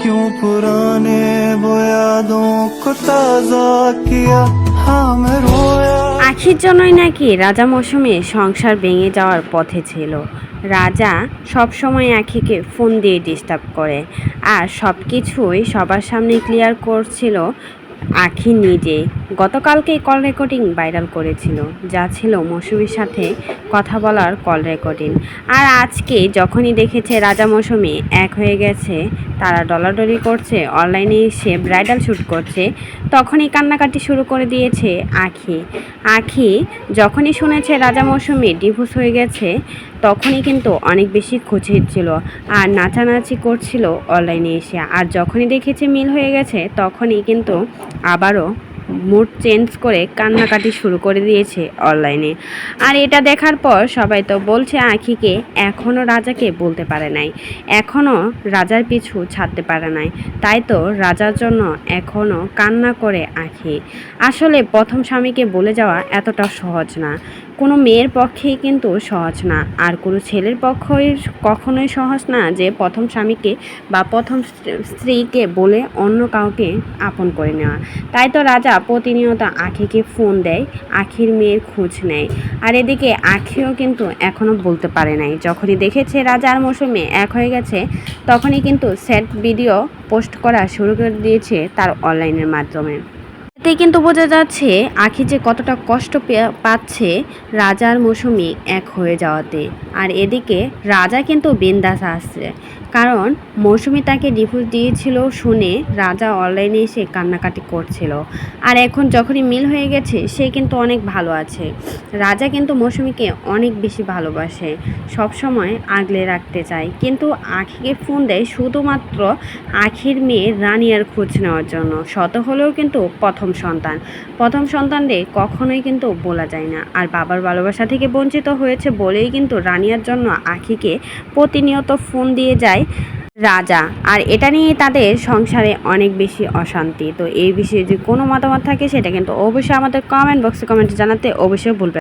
क्यों पुराने वो यादों को ताजा किया हाँ मैं रोया। আখির জন্যই নাকি রাজা মৌসুমী সংসার ভেঙে যাওয়ার পথে ছিল। রাজা সব সময় আখিকে ফোন দিয়ে ডিস্টার্ব করে, আর সব কিছুই সবার সামনে ক্লিয়ার করছিল আখি নিজে। গতকালকেই কল রেকর্ডিং ভাইরাল করেছিল, যা ছিল মৌসুমীর সাথে কথা বলার কল রেকর্ডিং। আর আজকে যখনই দেখেছে রাজা মৌসুমী এক হয়ে গেছে, তারা ডলাডলি করছে, অনলাইনে এসে ব্রাইডাল শ্যুট করছে, তখনই কান্নাকাটি শুরু করে দিয়েছে আখি। আখি যখনই শুনেছে রাজা মৌসুমী ডিভোর্স হয়ে গেছে, তখনই কিন্তু অনেক বেশি খুশি ছিল আর নাচানাচি করছিল অনলাইনে এসে। আর যখনই দেখেছে মিল হয়ে গেছে, তখনই কিন্তু আবারও মুড চেঞ্জ করে কান্নাকাটি শুরু করে দিয়েছে অনলাইনে। আর এটা দেখার পর সবাই তো বলছে আখিকে এখনও রাজাকে বলতে পারে নাই, এখনও রাজার পিছু ছাড়তে পারে নাই, তাই তো রাজার জন্য এখনও কান্না করে আখি। আসলে প্রথম স্বামীকে বলে যাওয়া এতটা সহজ না, কোনো মেয়ের পক্ষেই কিন্তু সহজ না, আর কোনো ছেলের পক্ষই কখনোই সহজ না যে প্রথম স্বামীকে বা প্রথম স্ত্রীকে বলে অন্য কাউকে আপন করে নেওয়া। তাই তো রাজা প্রতিনিয়ত আখিকে ফোন দেয়, আখির মেয়ের খোঁজ নেয়। আর এদিকে আখিও কিন্তু এখনও বলতে পারে নাই। যখনই দেখেছে রাজা আর মৌসুমী এক হয়ে গেছে, তখনই কিন্তু স্যাড ভিডিও পোস্ট করা শুরু করে দিয়েছে তার অনলাইনের মাধ্যমে। এতে কিন্তু বোঝা যাচ্ছে আখি যে কতটা কষ্ট পাচ্ছে রাজা আর মৌসুমী এক হয়ে যাওয়াতে। আর এদিকে রাজা কিন্তু বিন্দাস আসছে, কারণ মৌসুমী তাকে ডিভোর্স দিয়েছিল শুনে রাজা অনলাইনে এসে কান্নাকাটি করছিল। আর এখন যখনই মিল হয়ে গেছে, সে কিন্তু অনেক ভালো আছে। রাজা কিন্তু মৌসুমীকে অনেক বেশি ভালোবাসে, সব সময় আগলে রাখতে চায়, কিন্তু আখিকে ফোন দেয় শুধুমাত্র আখির মেয়ে রানিয়ার খোঁজ নেওয়ার জন্য। শত হলেও কিন্তু প্রথম সন্তানদের কখনোই কিন্তু বলা যায় না। আর বাবার ভালোবাসা থেকে বঞ্চিত হয়েছে বলেই কিন্তু রানিয়ার জন্য আখিকে প্রতিনিয়ত ফোন দিয়ে যায় রাজা। আর এটা নিয়ে তাদের সংসারে অনেক বেশি অশান্তি। তো এই বিষয়ে যদি কোনো মতামত থাকে, সেটা কিন্তু অবশ্যই আমাদের কমেন্ট বক্সে কমেন্টে জানাতে অবশ্যই ভুলবেন।